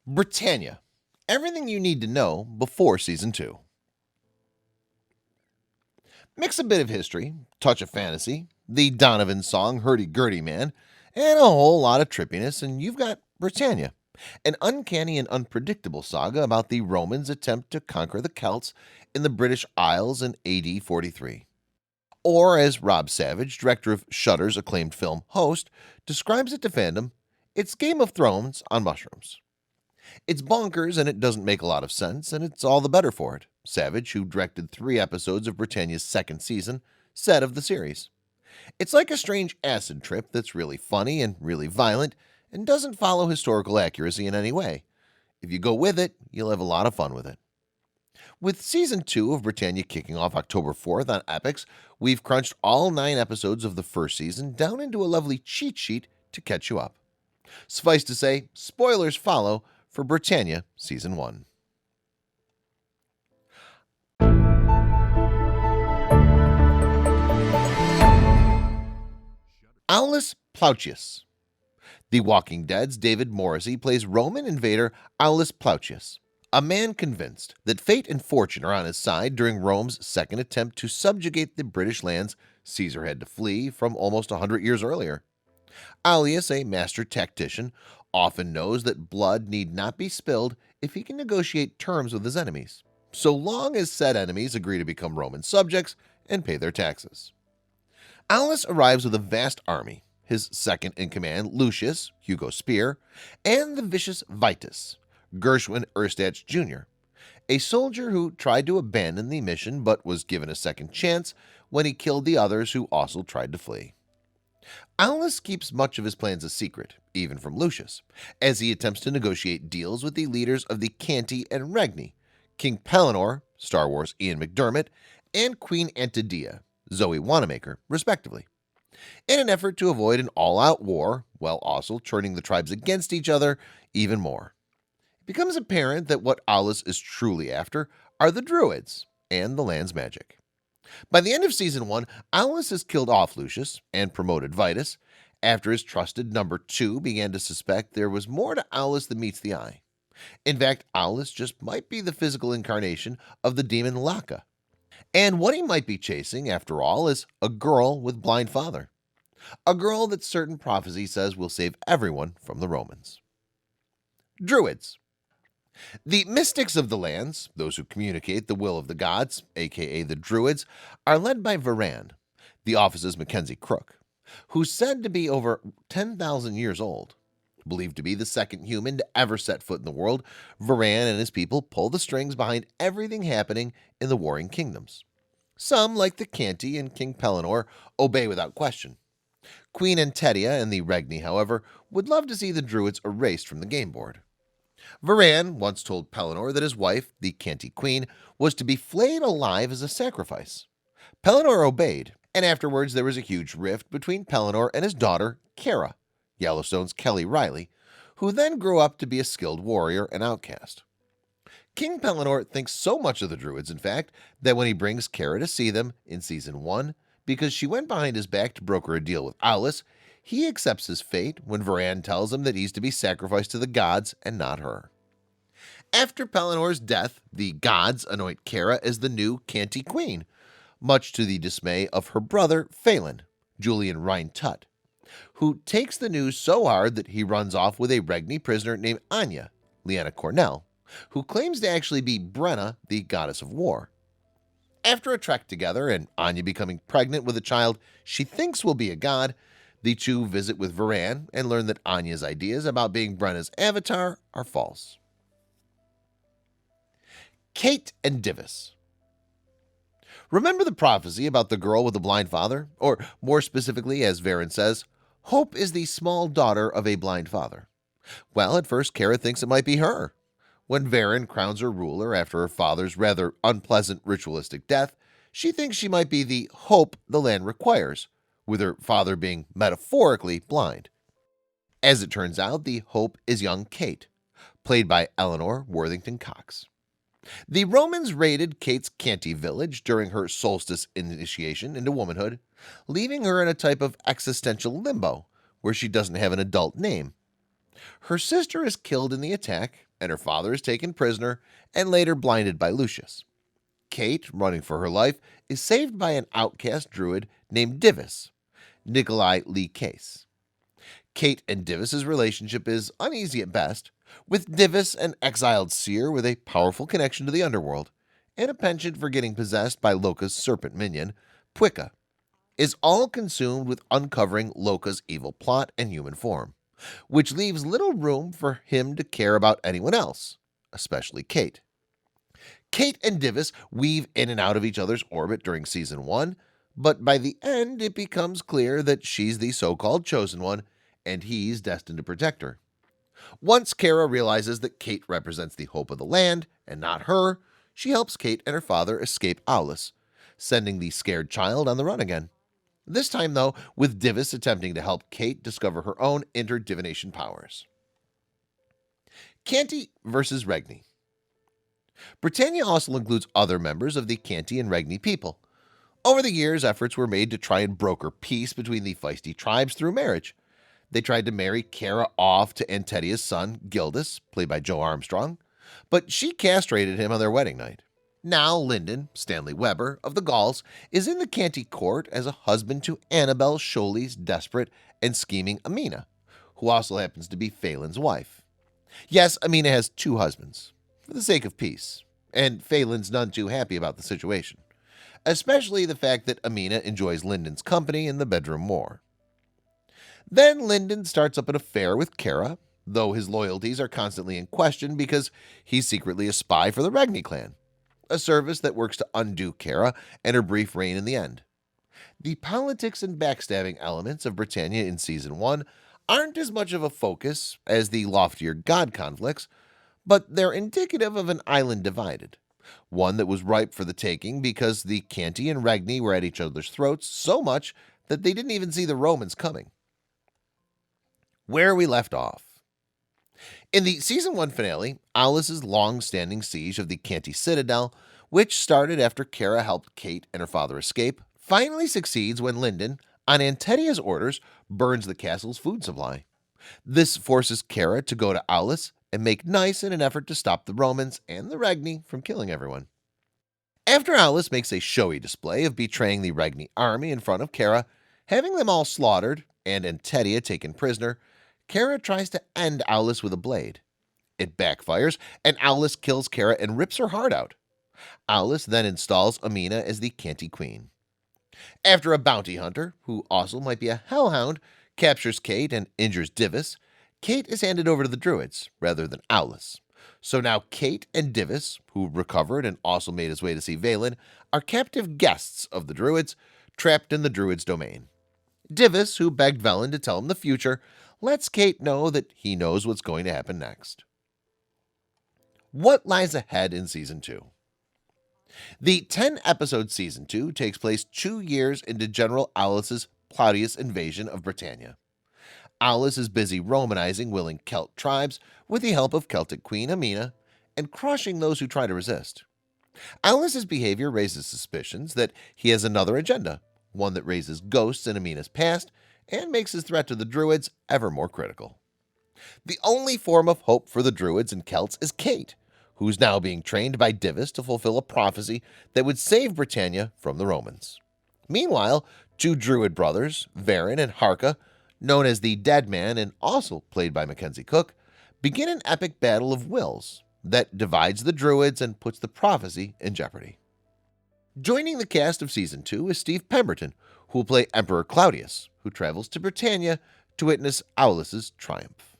Britannia. Everything you need to know before Season 2. Mix a bit of history, touch of fantasy, the Donovan song Hurdy-Gurdy Man, and a whole lot of trippiness, and you've got Britannia, an uncanny and unpredictable saga about the Romans' attempt to conquer the Celts in the British Isles in AD 43. Or, as Rob Savage, director of Shudder's acclaimed film Host, describes it to fandom, it's Game of Thrones on mushrooms. It's bonkers and it doesn't make a lot of sense, and it's all the better for it, Savage, who directed 3 episodes of Britannia's second season, said of the series. It's like a strange acid trip that's really funny and really violent and doesn't follow historical accuracy in any way. If you go with it, you'll have a lot of fun with it. With Season 2 of Britannia kicking off October 4th on Epix, we've crunched all 9 episodes of the first season down into a lovely cheat sheet to catch you up. Suffice to say, spoilers follow for Britannia Season 1. Aulus Plautius. The Walking Dead's David Morrissey plays Roman invader Aulus Plautius, a man convinced that fate and fortune are on his side during Rome's second attempt to subjugate the British lands Caesar had to flee from almost 100 years earlier. Aulus, a master tactician, often knows that blood need not be spilled if he can negotiate terms with his enemies, so long as said enemies agree to become Roman subjects and pay their taxes. Aulus arrives with a vast army, his second in command, Lucius, Hugo Spear, and the vicious Vitus, Gershwin Erstatz Jr., a soldier who tried to abandon the mission but was given a second chance when he killed the others who also tried to flee. Aulus keeps much of his plans a secret, even from Lucius, as he attempts to negotiate deals with the leaders of the Canti and Regni, King Pellinore, Star Wars Ian McDermott, and Queen Antidea, Zoe Wanamaker, respectively, in an effort to avoid an all-out war, while also turning the tribes against each other even more. It becomes apparent that what Aulus is truly after are the Druids and the land's magic. By the end of Season 1, Aulus has killed off Lucius and promoted Vitus, after his trusted number 2 began to suspect there was more to Aulus than meets the eye. In fact, Aulus just might be the physical incarnation of the demon Laka. And what he might be chasing, after all, is a girl with blind father. A girl that certain prophecy says will save everyone from the Romans. Druids. The mystics of the lands, those who communicate the will of the gods, aka the Druids, are led by Varan, the office's Mackenzie Crook, who's said to be over 10,000 years old. Believed to be the second human to ever set foot in the world, Varan and his people pull the strings behind everything happening in the warring kingdoms. Some, like the Canti and King Pellinore, obey without question. Queen Antedea and the Regni, however, would love to see the Druids erased from the game board. Varan once told Pellinore that his wife, the Canti Queen, was to be flayed alive as a sacrifice. Pellinore obeyed, and afterwards there was a huge rift between Pellinore and his daughter, Cara, Yellowstone's Kelly Riley, who then grew up to be a skilled warrior and outcast. King Pellinore thinks so much of the Druids, in fact, that when he brings Cara to see them in Season 1, because she went behind his back to broker a deal with Aulus, he accepts his fate when Varan tells him that he's to be sacrificed to the gods and not her. After Pellinore's death, the gods anoint Cara as the new Canti Queen, much to the dismay of her brother Phelan, Julian Rhine-Tut, who takes the news so hard that he runs off with a Regni prisoner named Anya, Lyanna Cornell, who claims to actually be Brenna, the goddess of war. After a trek together and Anya becoming pregnant with a child she thinks will be a god, the two visit with Varan and learn that Anya's ideas about being Brenna's avatar are false. Kate and Divis. Remember the prophecy about the girl with the blind father? Or more specifically, as Varan says, Hope is the small daughter of a blind father. Well, at first Cara thinks it might be her. When Varan crowns her ruler after her father's rather unpleasant ritualistic death, she thinks she might be the hope the land requires, with her father being metaphorically blind. As it turns out, the hope is young Kate, played by Eleanor Worthington Cox. The Romans raided Kate's Canti village during her solstice initiation into womanhood, leaving her in a type of existential limbo where she doesn't have an adult name. Her sister is killed in the attack, and her father is taken prisoner and later blinded by Lucius. Kate, running for her life, is saved by an outcast druid named Divis, Nikolai Lee Case. Kate and Divis's relationship is uneasy at best, with Divis an exiled seer with a powerful connection to the underworld, and a penchant for getting possessed by Loka's serpent minion, Pwika, is all consumed with uncovering Loka's evil plot and human form, which leaves little room for him to care about anyone else, especially Kate. Kate and Divis weave in and out of each other's orbit during season 1, but by the end it becomes clear that she's the so-called chosen one and he's destined to protect her. Once Kara realizes that Kate represents the hope of the land and not her, she helps Kate and her father escape Aulus, sending the scared child on the run again. This time, though, with Divis attempting to help Kate discover her own interdivination powers. Canti versus Regni. Britannia also includes other members of the Canti and Regni people. Over the years, efforts were made to try and broker peace between the feisty tribes through marriage. They tried to marry Kara off to Antedia's son, Gildas, played by Joe Armstrong, but she castrated him on their wedding night. Now Lyndon, Stanley Weber, of the Gauls, is in the Canti court as a husband to Annabel Sholey's desperate and scheming Amina, who also happens to be Phelan's wife. Yes, Amina has 2 husbands, for the sake of peace, and Phelan's none too happy about the situation, especially the fact that Amina enjoys Lyndon's company in the bedroom more. Then Lyndon starts up an affair with Kara, though his loyalties are constantly in question because he's secretly a spy for the Regni clan, a service that works to undo Kara and her brief reign in the end. The politics and backstabbing elements of Britannia in Season 1 aren't as much of a focus as the loftier god conflicts, but they're indicative of an island divided, one that was ripe for the taking because the Canti and Regni were at each other's throats so much that they didn't even see the Romans coming. Where we left off. In the Season 1 finale, Aulus's long-standing siege of the Canti Citadel, which started after Kara helped Kate and her father escape, finally succeeds when Lyndon, on Antedia's orders, burns the castle's food supply. This forces Kara to go to Aulus and make nice in an effort to stop the Romans and the Regni from killing everyone. After Aulus makes a showy display of betraying the Regni army in front of Kara, having them all slaughtered and Antedia taken prisoner, Kara tries to end Aulus with a blade. It backfires, and Aulus kills Kara and rips her heart out. Aulus then installs Amina as the Canti queen. After a bounty hunter, who also might be a hellhound, captures Kate and injures Divis, Kate is handed over to the Druids rather than Aulus. So now Kate and Divis, who recovered and also made his way to see Valen, are captive guests of the Druids, trapped in the Druids' domain. Divis, who begged Velen to tell him the future, lets Kate know that he knows what's going to happen next. What lies ahead in Season 2? The 10-episode Season 2 takes place 2 years into General Aulus's Plautius invasion of Britannia. Aulus is busy Romanizing willing Celt tribes with the help of Celtic Queen Amina and crushing those who try to resist. Aulus's behavior raises suspicions that he has another agenda, one that raises ghosts in Amina's past and makes his threat to the Druids ever more critical. The only form of hope for the Druids and Celts is Kate, who's now being trained by Divis to fulfill a prophecy that would save Britannia from the Romans. Meanwhile, 2 Druid brothers, Varen and Harka, known as the Dead Man and also played by Mackenzie Cook, begin an epic battle of wills that divides the Druids and puts the prophecy in jeopardy. Joining the cast of Season 2 is Steve Pemberton, who will play Emperor Claudius, who travels to Britannia to witness Aulus's triumph.